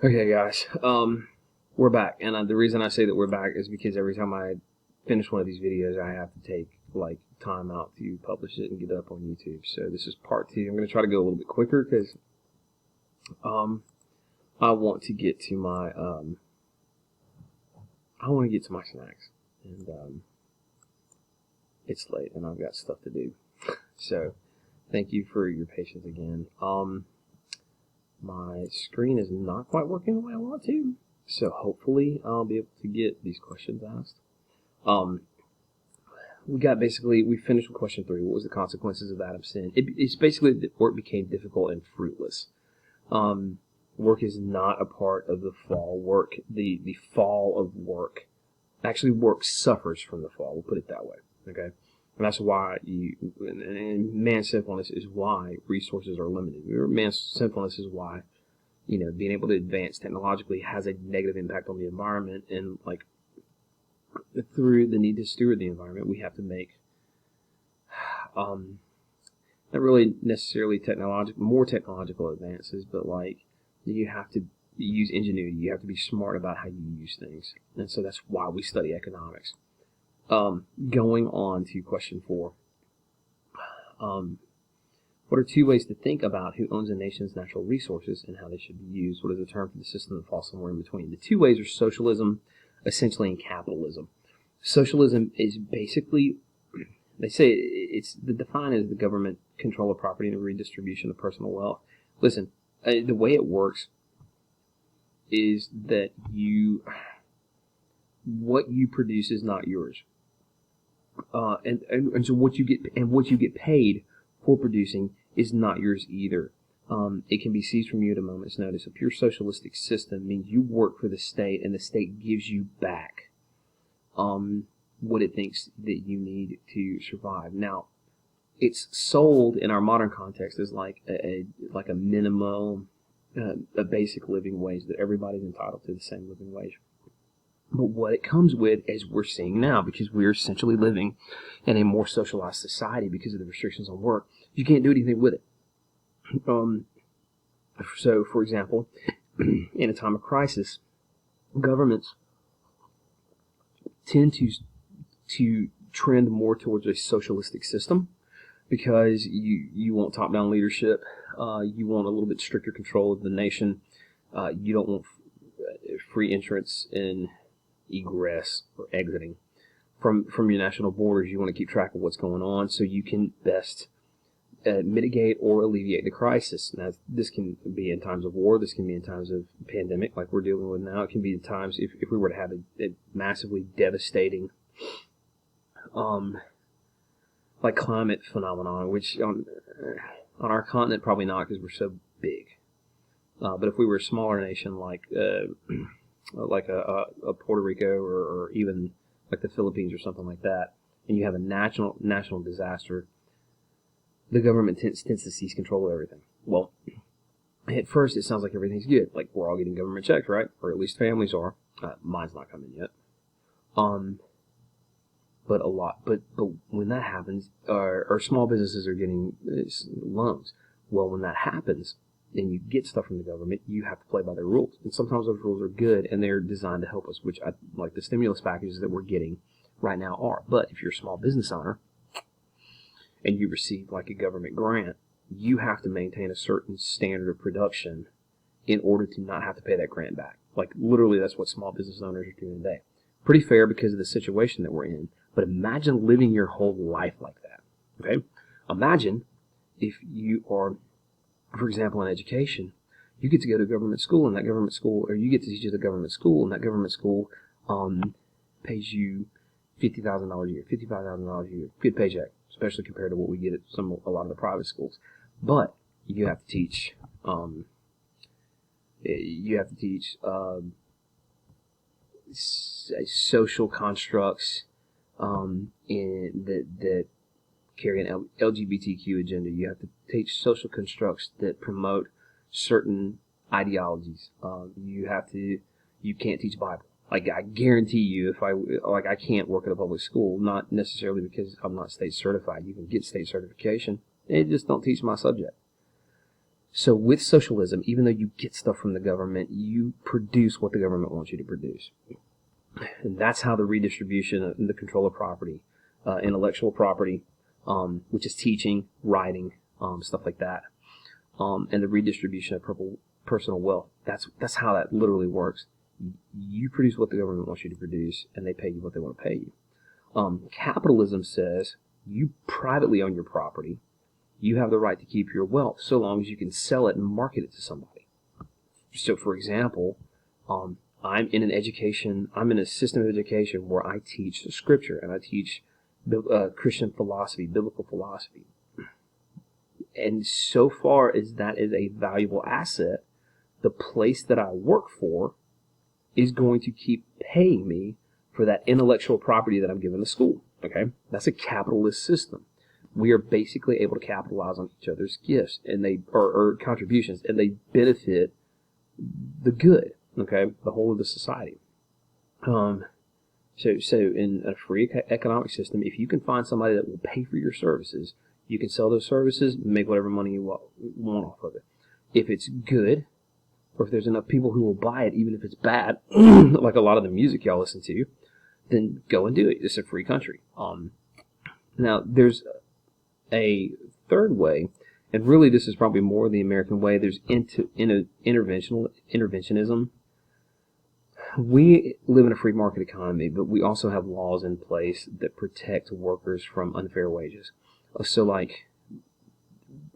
Okay, guys. We're back, and the reason I say that we're back is because every time I finish one of these videos, I have to take time out to publish it and get it up on YouTube. So this is part 2. I'm going to try to go a little bit quicker because I want to get to my snacks, and it's late, and I've got stuff to do. So thank you for your patience again. My screen is not quite working the way I want to, so hopefully I'll be able to get these questions asked. We finished with question 3. What was the consequences of Adam's sin? It's basically that work became difficult and fruitless. Work is not a part of the fall. The fall of work, actually work suffers from the fall, we'll put it that way, okay? And that's why man's sinfulness is why resources are limited. Man's sinfulness is why, being able to advance technologically has a negative impact on the environment, and through the need to steward the environment, we have to make, not really necessarily more technological advances, but you have to use ingenuity. You have to be smart about how you use things. And so that's why we study economics. Going on to question 4. What are 2 ways to think about who owns a nation's natural resources and how they should be used? What is the term for the system that falls somewhere in between? The 2 ways are socialism, essentially, and capitalism. Socialism is basically, they say it's defined as the government control of property and the redistribution of personal wealth. Listen, the way it works is that what you produce is not yours. And so what you get paid for producing is not yours either. It can be seized from you at a moment's notice. A pure socialistic system means you work for the state, and the state gives you back what it thinks that you need to survive. Now, it's sold in our modern context as a minimum, a basic living wage, that everybody's entitled to the same living wage. But what it comes with, as we're seeing now, because we're essentially living in a more socialized society because of the restrictions on work, you can't do anything with it. So, for example, in a time of crisis, governments tend to trend more towards a socialistic system because you want top-down leadership, you want a little bit stricter control of the nation, you don't want free entrance and egress or exiting from your national borders. You want to keep track of what's going on so you can best mitigate or alleviate the crisis. Now, this can be in times of war. This can be in times of pandemic like we're dealing with now. It can be in times if we were to have a massively devastating climate phenomenon, which on our continent probably not because we're so big. But if we were a smaller nation like a Puerto Rico or even like the Philippines or something like that, and you have a national disaster, the government tends to seize control of everything. Well, at first it sounds like everything's good, like we're all getting government checks, right? Or at least families are. Mine's not coming yet. But when that happens, or small businesses are getting loans. Well, when that happens, and you get stuff from the government, you have to play by their rules. And sometimes those rules are good, and they're designed to help us, which like the stimulus packages that we're getting right now are. But if you're a small business owner, and you receive a government grant, you have to maintain a certain standard of production in order to not have to pay that grant back. Literally, that's what small business owners are doing today. Pretty fair because of the situation that we're in. But imagine living your whole life like that, okay? Imagine if you are, for example, in education, you get to go to government school, and that government school, or you get to teach at a government school, and that government school pays you $50,000 a year, $55,000 a year, good paycheck, especially compared to what we get at a lot of the private schools. But you have to teach, social constructs that carry an LGBTQ agenda. You have to teach social constructs that promote certain ideologies. You can't teach Bible. I guarantee you, I can't work at a public school, not necessarily because I'm not state certified. You can get state certification. They just don't teach my subject. So with socialism, even though you get stuff from the government, you produce what the government wants you to produce. And that's how the redistribution and the control of property, intellectual property, which is teaching, writing, stuff like that, and the redistribution of personal wealth. That's how that literally works. You produce what the government wants you to produce, and they pay you what they want to pay you. Capitalism says you privately own your property. You have the right to keep your wealth so long as you can sell it and market it to somebody. So, for example, I'm in a system of education where I teach scripture and I teach Christian philosophy, biblical philosophy. And so far as that is a valuable asset, the place that I work for is going to keep paying me for that intellectual property that I'm giving the school. Okay? That's a capitalist system. We are basically able to capitalize on each other's gifts and or contributions, and they benefit the good, okay, the whole of the society. So in a free economic system, if you can find somebody that will pay for your services, you can sell those services, make whatever money you want off of it. If it's good, or if there's enough people who will buy it, even if it's bad, like a lot of the music y'all listen to, then go and do it. It's a free country. Now, there's a third way, and really this is probably more the American way. There's interventional interventionism. We live in a free market economy, but we also have laws in place that protect workers from unfair wages. So, like,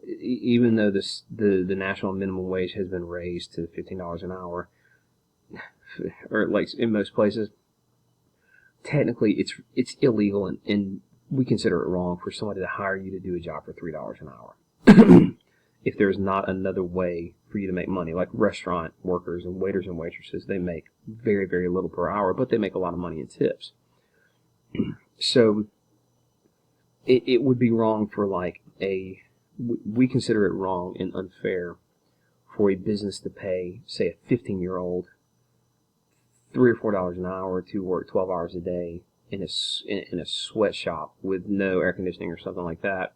even though the national minimum wage has been raised to $15 an hour, or like in most places, technically it's illegal, and we consider it wrong for somebody to hire you to do a job for $3 an hour. If there's not another way for you to make money, like restaurant workers and waiters and waitresses, they make very, very little per hour, but they make a lot of money in tips. So it would be wrong for we consider it wrong and unfair for a business to pay, say, a 15-year-old $3 or $4 an hour to work 12 hours a day in a sweatshop with no air conditioning or something like that,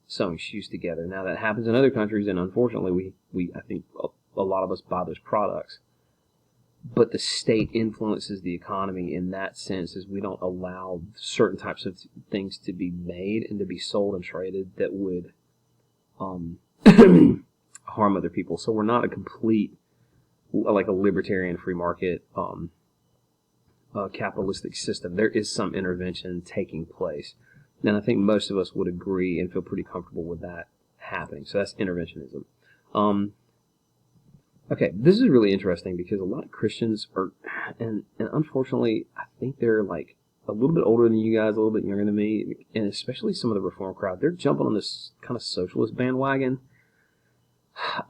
sewing shoes together. Now that happens in other countries, and unfortunately, I think a lot of us buy those products. But the state influences the economy in that sense, as we don't allow certain types of things to be made and to be sold and traded that would harm other people. So we're not a complete, like a libertarian free market capitalistic system. There is some intervention taking place. And I think most of us would agree and feel pretty comfortable with that happening. So that's interventionism. Okay, this is really interesting because a lot of Christians are, and unfortunately, I think they're like a little bit older than you guys, a little bit younger than me, and especially some of the Reform crowd. They're jumping on this kind of socialist bandwagon.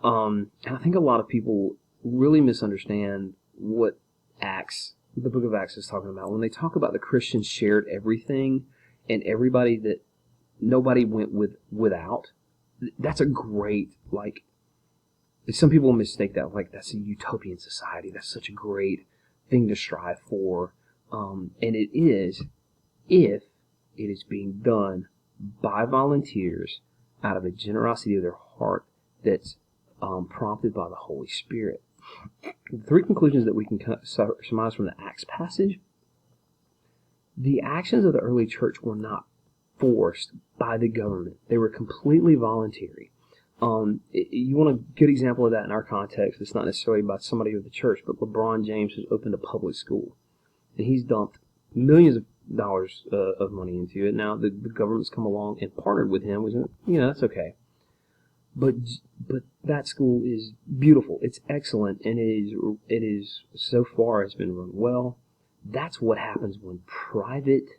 And I think a lot of people really misunderstand what the book of Acts is talking about. When they talk about the Christians shared everything and everybody that nobody went without, that's a great, like, some people mistake that, like, that's a utopian society. That's such a great thing to strive for. And it is, if it is being done by volunteers out of a generosity of their heart that's prompted by the Holy Spirit. The three conclusions that we can surmise from the Acts passage: the actions of the early church were not forced by the government. They were completely voluntary. You want a good example of that in our context. It's not necessarily by somebody of the church, but LeBron James has opened a public school, and he's dumped millions of dollars of money into it. Now the government's come along and partnered with him. That's okay. But that school is beautiful. It's excellent, and it is so far it's been run well. That's what happens when private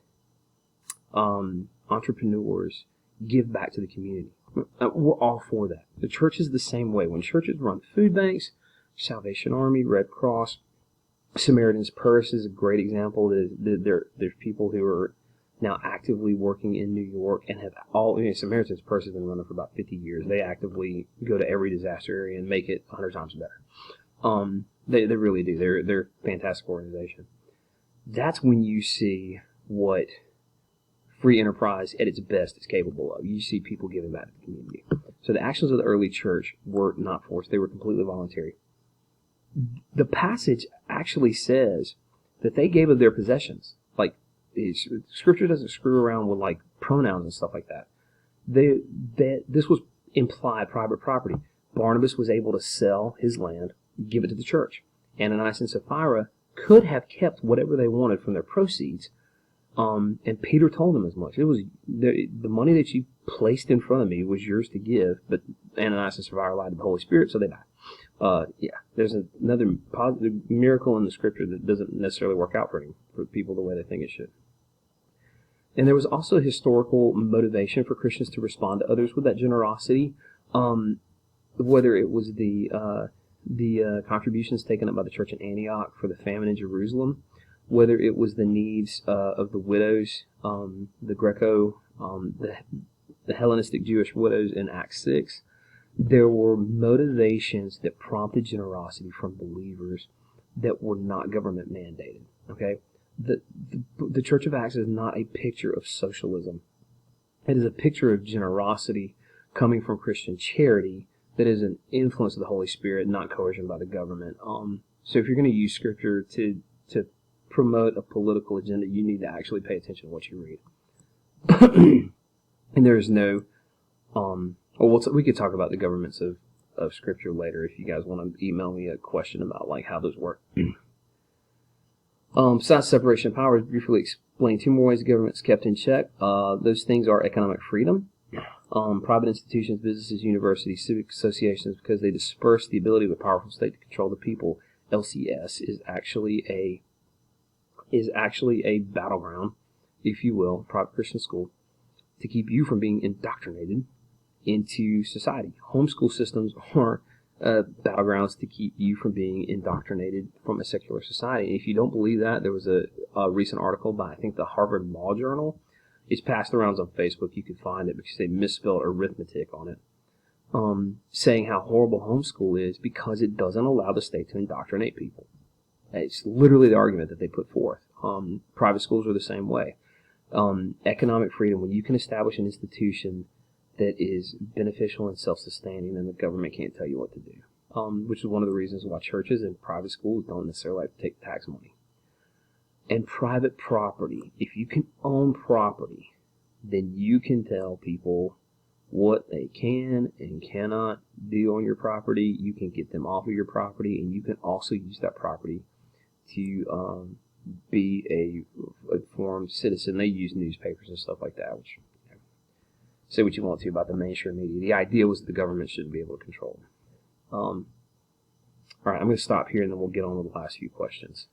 entrepreneurs give back to the community. We're all for that. The church is the same way. When churches run food banks, Salvation Army, Red Cross, Samaritan's Purse is a great example. There's people who are now actively working in New York and have Samaritan's Purse has been running for about 50 years. They actively go to every disaster area and make it 100 times better. They really do. They're a fantastic organization. That's when you see what free enterprise at its best is capable of. You see people giving back to the community. So the actions of the early church were not forced. They were completely voluntary. The passage actually says that they gave of their possessions. Like, Scripture doesn't screw around with, like, pronouns and stuff like that. This was implied private property. Barnabas was able to sell his land, give it to the church. Ananias and Sapphira could have kept whatever they wanted from their proceeds, and Peter told them as much. It was the money that you placed in front of me was yours to give, but Ananias and Sapphira lied to the Holy Spirit, so they died. There's another positive miracle in the Scripture that doesn't necessarily work out for people the way they think it should. And there was also historical motivation for Christians to respond to others with that generosity, whether it was the contributions taken up by the church in Antioch for the famine in Jerusalem, whether it was the needs of the widows, the Greco, the Hellenistic Jewish widows in Acts 6. There were motivations that prompted generosity from believers that were not government mandated. Okay, the Church of Acts is not a picture of socialism. It is a picture of generosity coming from Christian charity that is an influence of the Holy Spirit, not coercion by the government. So if you're going to use Scripture to promote a political agenda, you need to actually pay attention to what you read. And there is no we could talk about the governments of Scripture later if you guys want to email me a question about like how those work. Besides separation of powers, briefly explain two more ways the government's kept in check. Those things are economic freedom. Private institutions, businesses, universities, civic associations, because they disperse the ability of a powerful state to control the people. LCS is actually a battleground, if you will, private Christian school, to keep you from being indoctrinated into society. Homeschool systems are battlegrounds to keep you from being indoctrinated from a secular society. If you don't believe that, there was a recent article by, I think, the Harvard Law Journal. It's passed around on Facebook. You can find it because they misspelled arithmetic on it, saying how horrible homeschool is because it doesn't allow the state to indoctrinate people. It's literally the argument that they put forth. Private schools are the same way. Economic freedom, when you can establish an institution that is beneficial and self-sustaining, then the government can't tell you what to do, which is one of the reasons why churches and private schools don't necessarily like to take tax money. And private property, if you can own property, then you can tell people what they can and cannot do on your property. You can get them off of your property, and you can also use that property to be a informed citizen. They use newspapers and stuff like that, which say what you want to about the mainstream media. The idea was that the government shouldn't be able to control them. All right, I'm going to stop here, and then we'll get on to the last few questions.